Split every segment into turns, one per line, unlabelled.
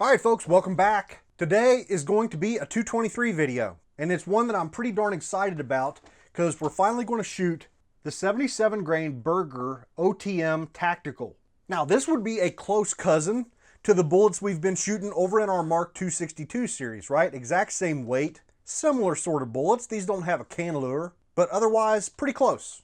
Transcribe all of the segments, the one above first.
All right, folks, welcome back. Today is going to be a 223 video, and it's one that I'm pretty darn excited about because we're finally going to shoot the 77 grain Berger OTM Tactical. Now, this would be a close cousin to the bullets we've been shooting over in our Mark 262 series, right? Exact same weight, similar sort of bullets. These don't have a cannelure, but otherwise pretty close.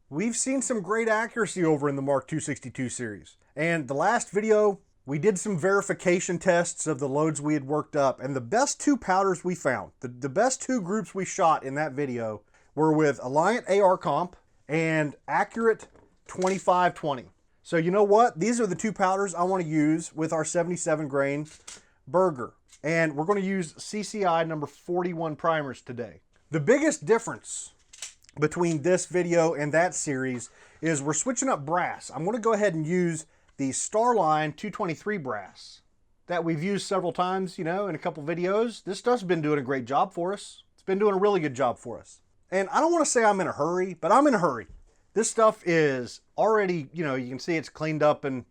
We've seen some great accuracy over in the Mark 262 series, and the last video we did some verification tests of the loads we had worked up, and the best two powders we found, the best two groups we shot in that video were with Alliant AR Comp and Accurate 2520. So you know what? These are the two powders I want to use with our 77 grain Berger. And we're going to use CCI number 41 primers today. The biggest difference between this video and that series is we're switching up brass. I'm going to go ahead and use the Starline 223 brass that we've used several times, in a couple videos. This stuff's been doing a great job for us. It's been doing a really good job for us. And I don't want to say I'm in a hurry, but I'm in a hurry. This stuff is already, you can see it's cleaned up and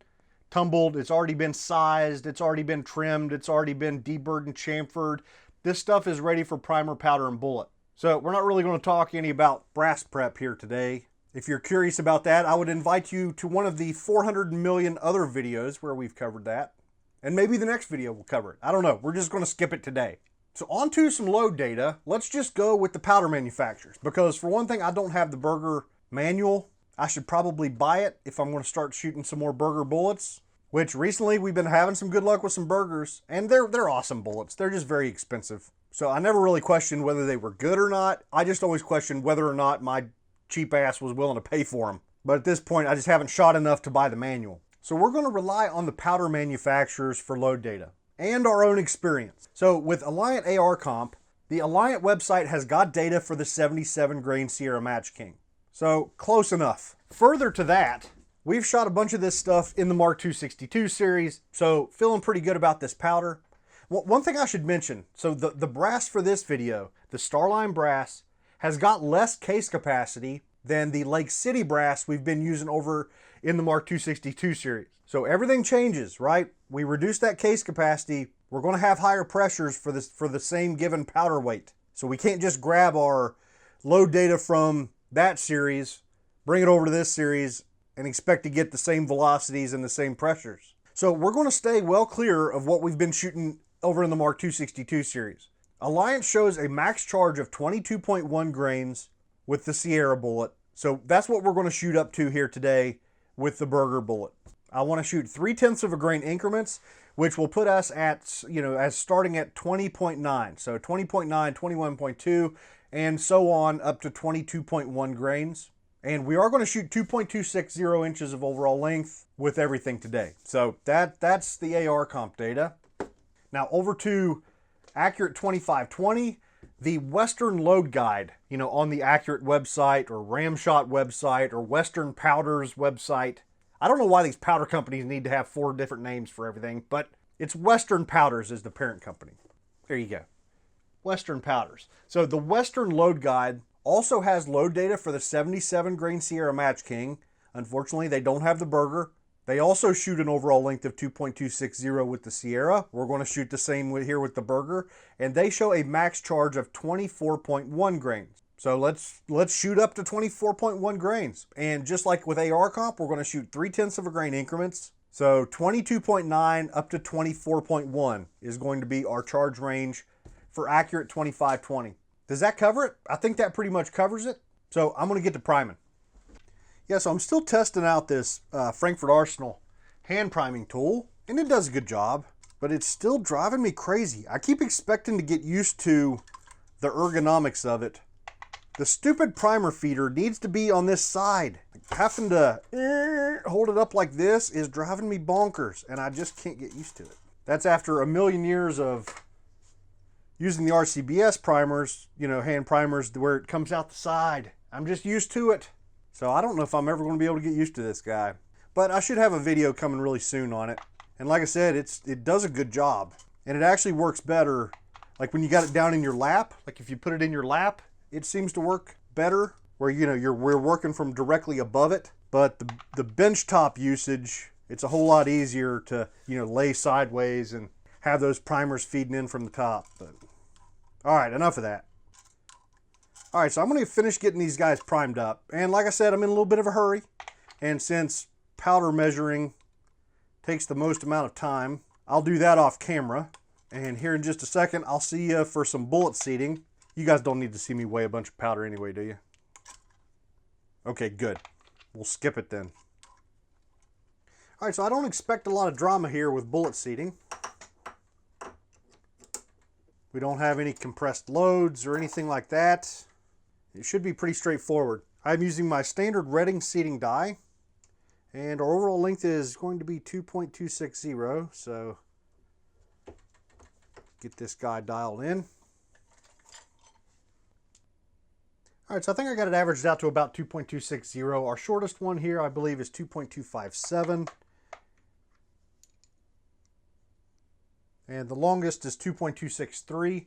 tumbled. It's already been sized. It's already been trimmed. It's already been deburred and chamfered. This stuff is ready for primer, powder, and bullet. So we're not really going to talk any about brass prep here today. If you're curious about that, I would invite you to one of the 400 million other videos where we've covered that. And maybe the next video will cover it. I don't know. We're just going to skip it today. So on to some load data. Let's just go with the powder manufacturers. Because for one thing, I don't have the Berger manual. I should probably buy it if I'm going to start shooting some more Berger bullets. Which recently we've been having some good luck with some Bergers. And they're awesome bullets. They're just very expensive. So I never really questioned whether they were good or not. I just always questioned whether or not my cheap ass was willing to pay for them. But at this point, I just haven't shot enough to buy the manual. So we're going to rely on the powder manufacturers for load data and our own experience. So with Alliant AR Comp, the Alliant website has got data for the 77 grain Sierra Match King. So close enough. Further to that, we've shot a bunch of this stuff in the Mark 262 series, so feeling pretty good about this powder. One thing I should mention, so the brass for this video, the Starline brass, has got less case capacity than the Lake City brass we've been using over in the Mark 262 series. So everything changes, right? We reduce that case capacity. We're going to have higher pressures for the same given powder weight. So we can't just grab our load data from that series, bring it over to this series, and expect to get the same velocities and the same pressures. So we're going to stay well clear of what we've been shooting over in the Mark 262 series. Alliant shows a max charge of 22.1 grains with the Sierra bullet. So that's what we're going to shoot up to here today with the Berger bullet. I want to shoot 0.3 of a grain increments, which will put us at, as starting at 20.9. So 20.9, 21.2, and so on up to 22.1 grains. And we are going to shoot 2.260 inches of overall length with everything today. So that's the AR comp data. Now over to Accurate 2520, the Western Load Guide, on the Accurate website or Ramshot website or Western Powders website. I don't know why these powder companies need to have 4 different names for everything, but it's Western Powders is the parent company. There you go. Western Powders. So the Western Load Guide also has load data for the 77 grain Sierra Match King. Unfortunately, they don't have the Berger. They also shoot an overall length of 2.260 with the Sierra. We're going to shoot the same here with the Berger. And they show a max charge of 24.1 grains. So let's shoot up to 24.1 grains. And just like with AR Comp, we're going to shoot 0.3 of a grain increments. So 22.9 up to 24.1 is going to be our charge range for Accurate 2520. Does that cover it? I think that pretty much covers it. So I'm going to get to priming. Yeah, so I'm still testing out this Frankford Arsenal hand priming tool, and it does a good job, but it's still driving me crazy. I keep expecting to get used to the ergonomics of it. The stupid primer feeder needs to be on this side. Having to hold it up like this is driving me bonkers, and I just can't get used to it. That's after a million years of using the RCBS primers, hand primers, where it comes out the side. I'm just used to it. So I don't know if I'm ever going to be able to get used to this guy. But I should have a video coming really soon on it. And like I said, it does a good job. And it actually works better, like when you got it down in your lap. Like if you put it in your lap, it seems to work better. Where, we're working from directly above it. But the bench top usage, it's a whole lot easier to, lay sideways. And have those primers feeding in from the top. But all right, enough of that. All right, so I'm going to finish getting these guys primed up. And like I said, I'm in a little bit of a hurry. And since powder measuring takes the most amount of time, I'll do that off camera. And here in just a second, I'll see you for some bullet seating. You guys don't need to see me weigh a bunch of powder anyway, do you? Okay, good. We'll skip it then. All right, so I don't expect a lot of drama here with bullet seating. We don't have any compressed loads or anything like that. It should be pretty straightforward. I'm using my standard Remington seating die, and our overall length is going to be 2.260, so get this guy dialed in. All right, so I think I got it averaged out to about 2.260. Our shortest one here, I believe, is 2.257. And the longest is 2.263.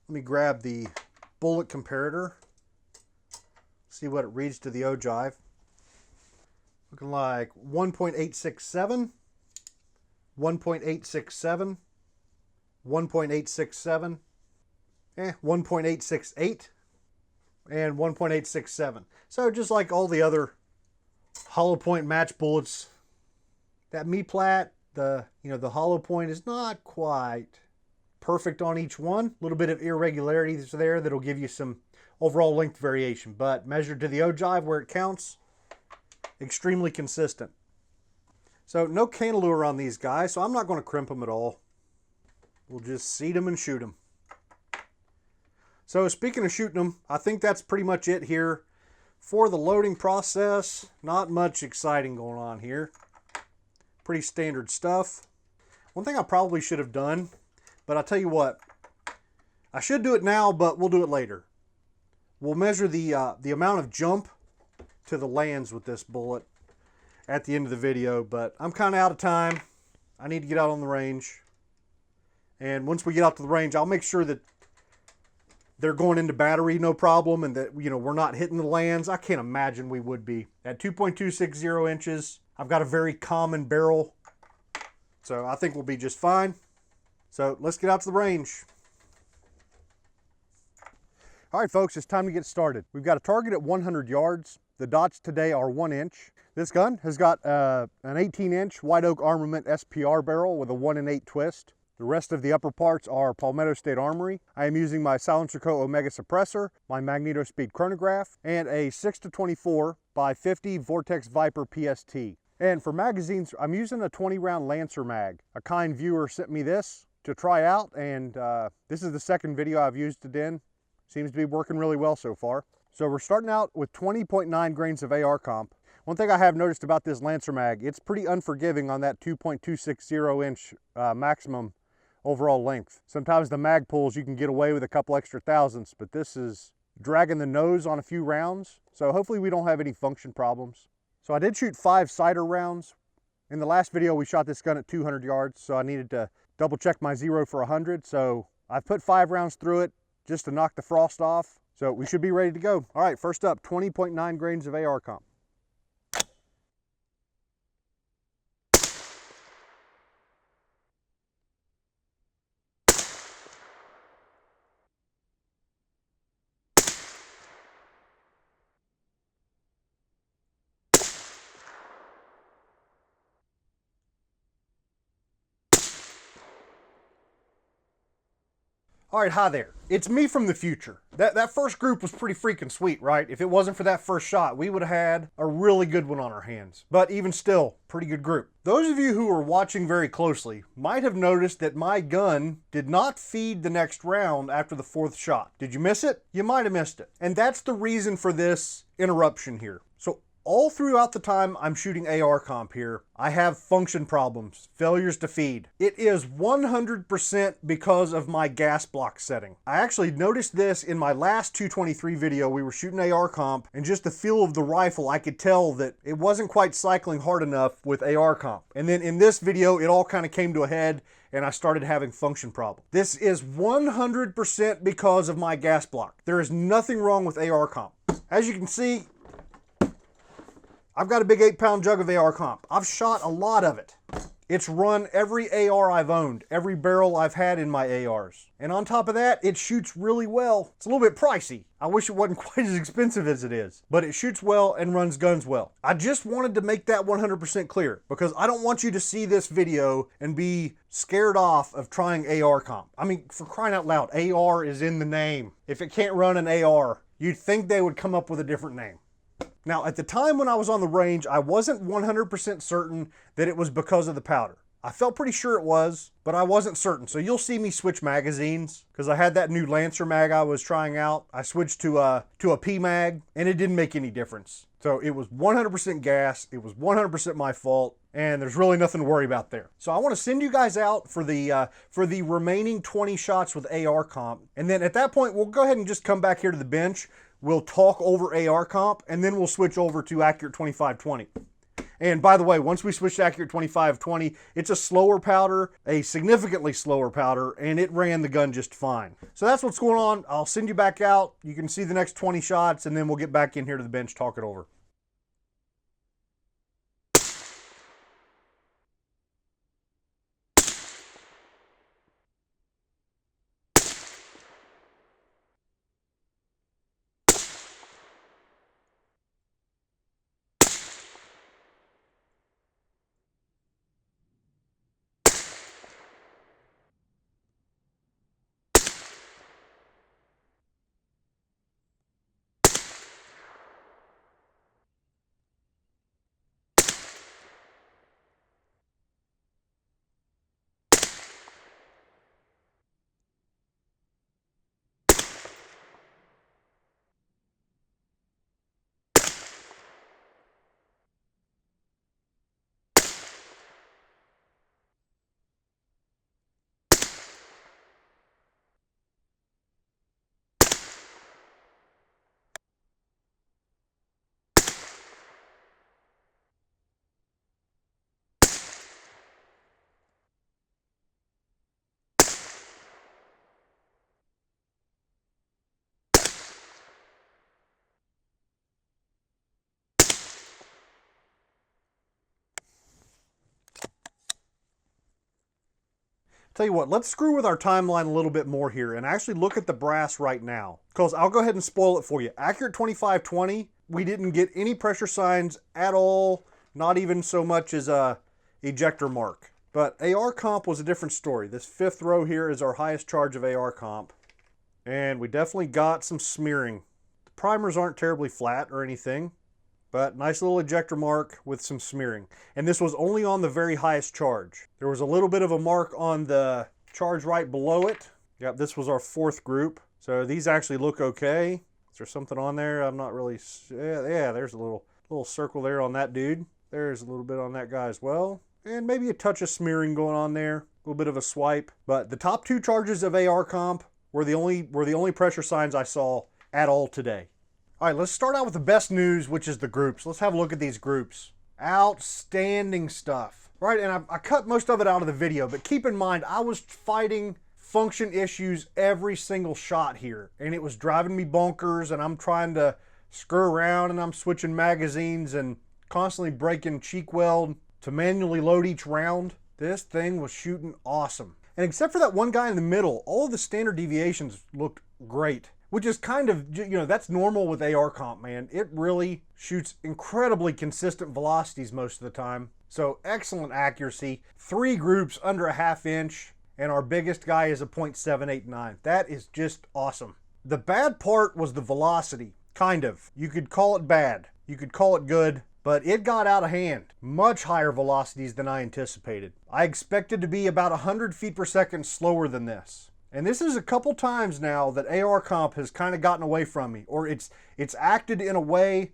Let me grab the bullet comparator. See what it reads to the ogive. Looking like 1.867, 1.867, 1.867, 1.868, and 1.867. So just like all the other hollow point match bullets, that me-plat, the hollow point is not quite perfect on each one. A little bit of irregularities there that'll give you some overall length variation, but measured to the ogive where it counts, extremely consistent. So no cantilever on these guys, so I'm not going to crimp them at all. We'll just seat them and shoot them. So speaking of shooting them, I think that's pretty much it here for the loading process. Not much exciting going on here. Pretty standard stuff. One thing I probably should have done, but I'll tell you what, I should do it now, but we'll do it later. We'll measure the amount of jump to the lands with this bullet at the end of the video, but I'm kind of out of time. I need to get out on the range. And once we get out to the range, I'll make sure that they're going into battery no problem, and that we're not hitting the lands. I can't imagine we would be. At 2.260 inches, I've got a very common barrel, so I think we'll be just fine. So let's get out to the range. All right, folks, it's time to get started. We've got a target at 100 yards. The dots today are 1 inch. This gun has got an 18-inch White Oak Armament SPR barrel with a 1-in-8 twist. The rest of the upper parts are Palmetto State Armory. I am using my Silencer Co. Omega suppressor, my Magneto Speed chronograph, and a 6-24 by 50 Vortex Viper PST. And for magazines, I'm using a 20-round Lancer mag. A kind viewer sent me this to try out, and this is the second video I've used it in. Seems to be working really well so far. So we're starting out with 20.9 grains of AR comp. One thing I have noticed about this Lancer mag, it's pretty unforgiving on that 2.260 inch maximum overall length. Sometimes the mag pulls, you can get away with a couple extra thousandths, but this is dragging the nose on a few rounds. So hopefully we don't have any function problems. So I did shoot 5 cider rounds. In the last video, we shot this gun at 200 yards, so I needed to double check my 0 for 100. So I've put 5 rounds through it just to knock the frost off. So we should be ready to go. All right, first up, 20.9 grains of AR comp. All right, hi there. It's me from the future. That first group was pretty freaking sweet, right? If it wasn't for that first shot, we would have had a really good one on our hands. But even still, pretty good group. Those of you who are watching very closely might have noticed that my gun did not feed the next round after the 4th shot. Did you miss it? You might have missed it. And that's the reason for this interruption here. So all throughout the time I'm shooting AR comp here, I have function problems, failures to feed. It is 100% because of my gas block setting. I actually noticed this in my last 223 video. We were shooting AR comp, and just the feel of the rifle, I could tell that it wasn't quite cycling hard enough with AR comp. And then in this video, it all kind of came to a head, and I started having function problems. This is 100% because of my gas block. There is nothing wrong with AR comp. As you can see, I've got a big 8-pound jug of AR comp. I've shot a lot of it. It's run every AR I've owned, every barrel I've had in my ARs. And on top of that, it shoots really well. It's a little bit pricey. I wish it wasn't quite as expensive as it is, but it shoots well and runs guns well. I just wanted to make that 100% clear because I don't want you to see this video and be scared off of trying AR comp. I mean, for crying out loud, AR is in the name. If it can't run an AR, you'd think they would come up with a different name. Now, at the time when I was on the range, I wasn't 100% certain that it was because of the powder. I felt pretty sure it was, but I wasn't certain. So you'll see me switch magazines because I had that new Lancer mag I was trying out. I switched to a P mag and it didn't make any difference. So it was 100% gas. It was 100% my fault. And there's really nothing to worry about there. So I want to send you guys out for the remaining 20 shots with AR comp. And then at that point, we'll go ahead and just come back here to the bench. We'll talk over AR comp and then we'll switch over to Accurate 25-20. And by the way, once we switch to Accurate 25-20, it's a slower powder, a significantly slower powder, and it ran the gun just fine. So that's what's going on. I'll send you back out. You can see the next 20 shots, and then we'll get back in here to the bench, talk it over. Tell you what, let's screw with our timeline a little bit more here and actually look at the brass right now. Because I'll go ahead and spoil it for you. Accurate 25-20, we didn't get any pressure signs at all, not even so much as a ejector mark. But AR comp was a different story. This fifth row here is our highest charge of AR comp. And we definitely got some smearing. The primers aren't terribly flat or anything, but nice little ejector mark with some smearing. And this was only on the very highest charge. There was a little bit of a mark on the charge right below it. Yep, this was our fourth group. So these actually look okay. Is there something on there? I'm not really, yeah, there's a little circle there on that dude. There's a little bit on that guy as well. And maybe a touch of smearing going on there. A little bit of a swipe. But the top two charges of AR comp were the only pressure signs I saw at all today. All right, let's start out with the best news, which is the groups. Let's have a look at these groups. Outstanding stuff. Right, and I cut most of it out of the video, but keep in mind, I was fighting function issues every single shot here, and it was driving me bonkers, and I'm trying to screw around, and I'm switching magazines and constantly breaking cheek weld to manually load each round. This thing was shooting awesome. And except for that one guy in the middle, all of the standard deviations looked great. Which is kind of, you know, that's normal with AR comp, man. It really shoots incredibly consistent velocities most of the time. So excellent accuracy. 3 groups under a ½ inch, and our biggest guy is a .789. That is just awesome. The bad part was the velocity, kind of. You could call it bad. You could call it good, but it got out of hand. Much higher velocities than I anticipated. I expected to be about 100 feet per second slower than this. And this is a couple times now that AR comp has kind of gotten away from me, or it's acted in a way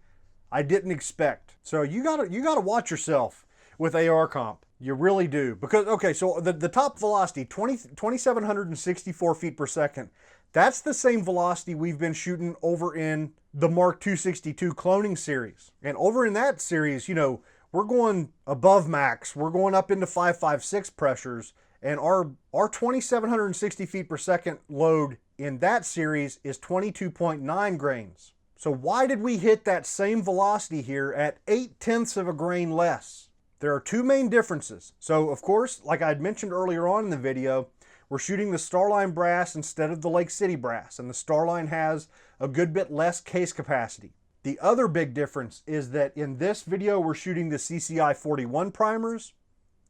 I didn't expect. So you gotta watch yourself with AR comp. You really do. Because, okay, so the top velocity, 2,764 feet per second, that's the same velocity we've been shooting over in the Mark 262 cloning series. And over in that series, you know, we're going above max. We're going up into 5.56 pressures. And our 2,760 feet per second load in that series is 22.9 grains. So why did we hit that same velocity here at 0.8 of a grain less? There are two main differences. So of course, like I had mentioned earlier on in the video, we're shooting the Starline brass instead of the Lake City brass, and the Starline has a good bit less case capacity. The other big difference is that in this video, we're shooting the CCI 41 primers,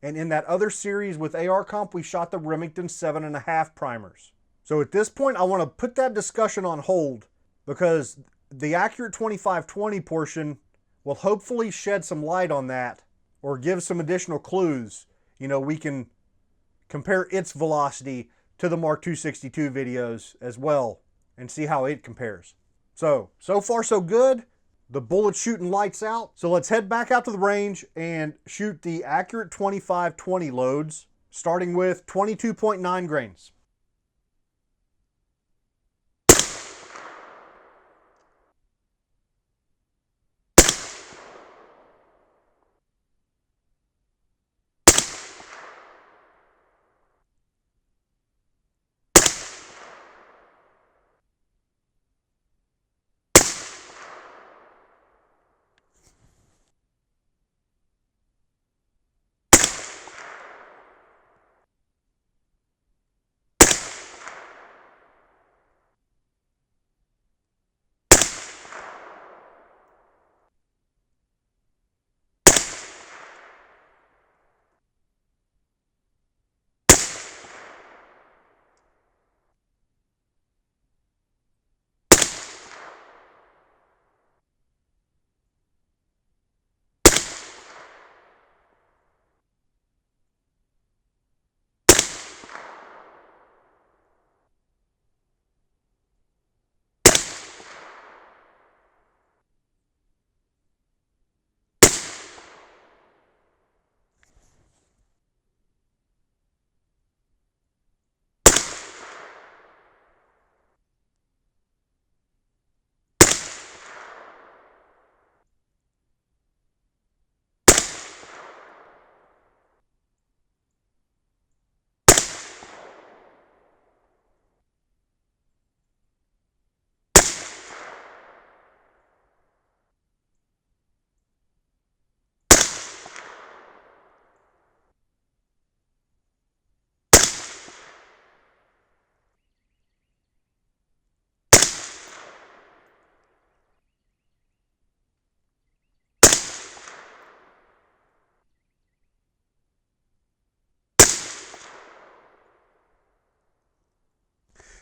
and in that other series with AR Comp, we shot the Remington 7.5 primers. So at this point, I want to put that discussion on hold because the Accurate 2520 portion will hopefully shed some light on that or give some additional clues. You know, we can compare its velocity to the Mark 262 videos as well and see how it compares. So far so good. The bullet's shooting lights out. So let's head back out to the range and shoot the Accurate 2520 loads, starting with 22.9 grains.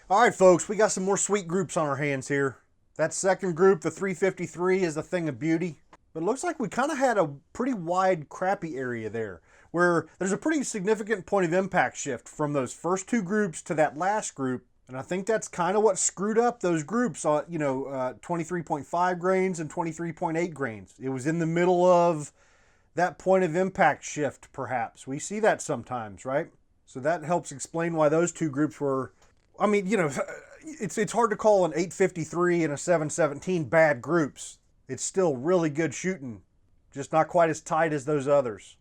All right, folks, we got some more sweet groups on our hands here. That second group, the 353, is a thing of beauty. But it looks like we kind of had a pretty wide, crappy area there, where there's a pretty significant point of impact shift from those first two groups to that last group. And I think that's kind of what screwed up those groups, 23.5 grains and 23.8 grains. It was in the middle of that point of impact shift, perhaps. We see that sometimes, right? So that helps explain why those two groups were, I mean, you know, it's hard to call an 853 and a 717 bad groups. It's still really good shooting, just not quite as tight as those others.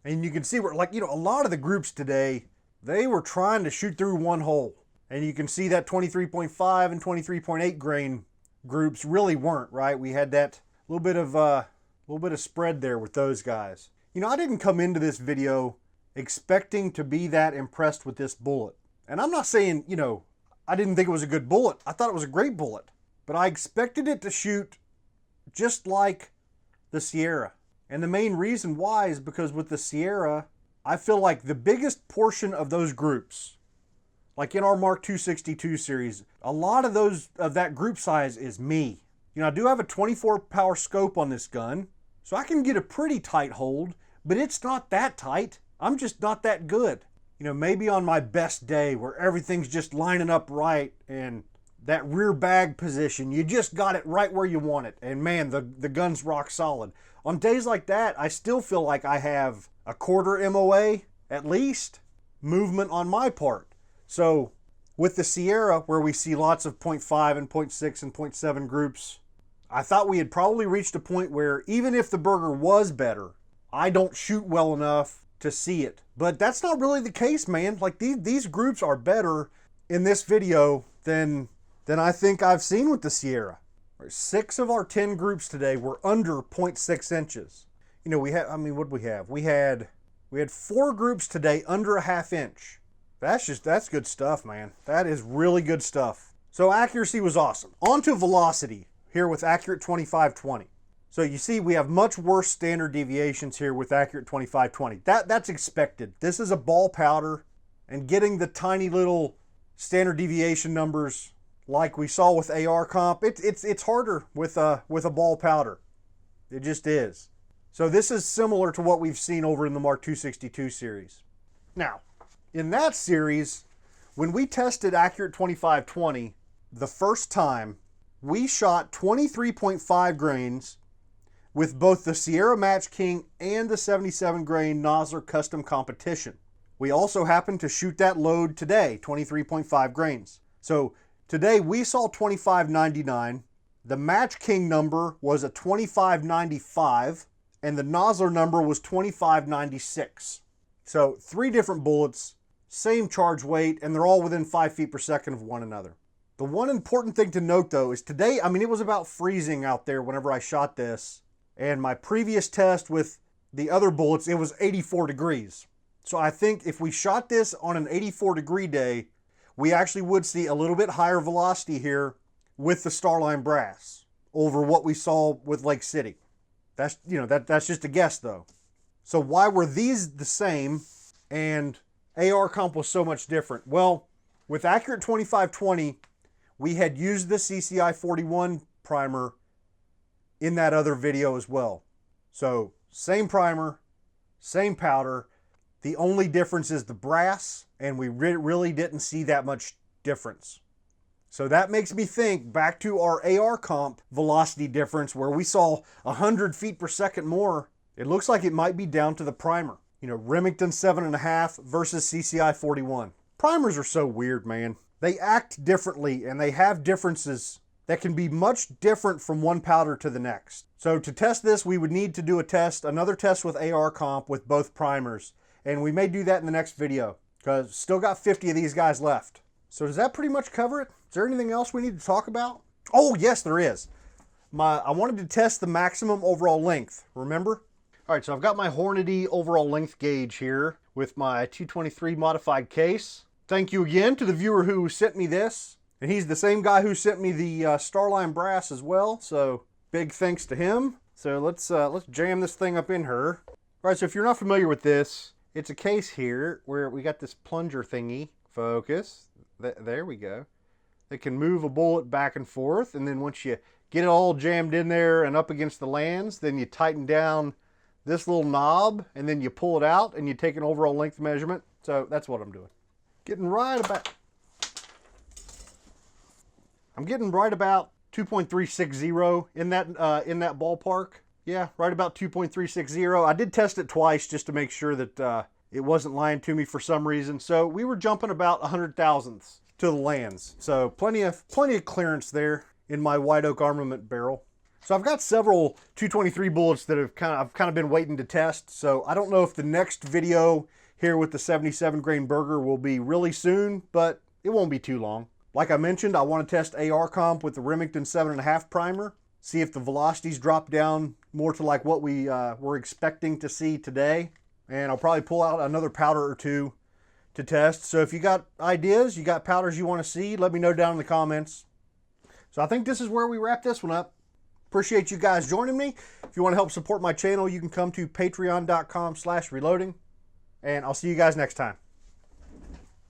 And you can see where, like, you know, a lot of the groups today, they were trying to shoot through one hole. And you can see that 23.5 and 23.8 grain groups really weren't, right? We had that little bit of spread there with those guys. You know, I didn't come into this video expecting to be that impressed with this bullet. And I'm not saying, you know, I didn't think it was a good bullet. I thought it was a great bullet. But I expected it to shoot just like the Sierra. And the main reason why is because with the Sierra, I feel like the biggest portion of those groups, like in our Mark 262 series, a lot of that group size is me. You know, I do have a 24 power scope on this gun, so I can get a pretty tight hold, but it's not that tight. I'm just not that good. You know, maybe on my best day where everything's just lining up right and that rear bag position, you just got it right where you want it. And man, the gun's rock solid. On days like that, I still feel like I have a quarter MOA, at least, movement on my part. So with the Sierra, where we see lots of 0.5 and 0.6 and 0.7 groups, I thought we had probably reached a point where even if the Berger was better, I don't shoot well enough to see it. But that's not really the case, man. Like these groups are better in this video than I think I've seen with the Sierra. 6 of our 10 groups today were under 0.6 inches. you know, we had, I mean, what did we have? We had 4 groups today under a 1/2 inch. That's good stuff, man. That is really good stuff. So accuracy was awesome. On to velocity here with Accurate 2520. So you see we have much worse standard deviations here with Accurate 2520. That's expected. This is a ball powder, and getting the tiny little standard deviation numbers like we saw with AR comp, it's harder with a ball powder. It just is. So this is similar to what we've seen over in the Mark 262 series. Now, in that series, when we tested Accurate 2520 the first time, we shot 23.5 grains with both the Sierra Match King and the 77 grain Nosler Custom Competition. We also happened to shoot that load today, 23.5 grains. So today we saw 25.99. The Match King number was a 25.95, and the Nosler number was 25.96. So 3 different bullets, same charge weight, and they're all within 5 feet per second of one another. The one important thing to note though is today, I mean, it was about freezing out there whenever I shot this, and my previous test with the other bullets, it was 84 degrees. So I think if we shot this on an 84 degree day, we actually would see a little bit higher velocity here with the Starline brass over what we saw with Lake City. That's, you know, that's just a guess though. So why were these the same and AR comp was so much different? Well, with Accurate 2520, we had used the CCI 41 primer in that other video as well. So same primer, same powder. The only difference is the brass, and we really didn't see that much difference. So that makes me think back to our AR comp velocity difference where we saw 100 feet per second more. It looks like it might be down to the primer. You know, Remington 7.5 versus CCI 41. Primers are so weird, man. They act differently and they have differences that can be much different from one powder to the next. So to test this, we would need to do another test with AR comp with both primers. And we may do that in the next video because still got 50 of these guys left. So does that pretty much cover it? Is there anything else we need to talk about? Oh, yes, there is. I wanted to test the maximum overall length, remember? All right, so I've got my Hornady overall length gauge here with my 223 modified case. Thank you again to the viewer who sent me this. And he's the same guy who sent me the Starline brass as well. So big thanks to him. So let's jam this thing up in her. All right, so if you're not familiar with this, it's a case here where we got this plunger thingy. Focus. There we go. It can move a bullet back and forth. And then once you get it all jammed in there and up against the lands, then you tighten down this little knob and then you pull it out and you take an overall length measurement. So that's what I'm doing. I'm getting right about 2.360 in that ballpark. Yeah, right about 2.360. I did test it twice just to make sure that it wasn't lying to me for some reason. So we were jumping about 100 thousandths to the lands. So plenty of clearance there in my White Oak Armament barrel. So I've got several 223 bullets that I've kind of been waiting to test. So I don't know if the next video here with the 77 grain Berger will be really soon, but it won't be too long. Like I mentioned, I want to test AR comp with the Remington 7.5 primer, see if the velocities drop down more to like what we were expecting to see today. And I'll probably pull out another powder or two to test. So if you got ideas, you got powders you want to see, let me know down in the comments. So I think this is where we wrap this one up. Appreciate you guys joining me. If you want to help support my channel, you can come to patreon.com/reloading. And I'll see you guys next time.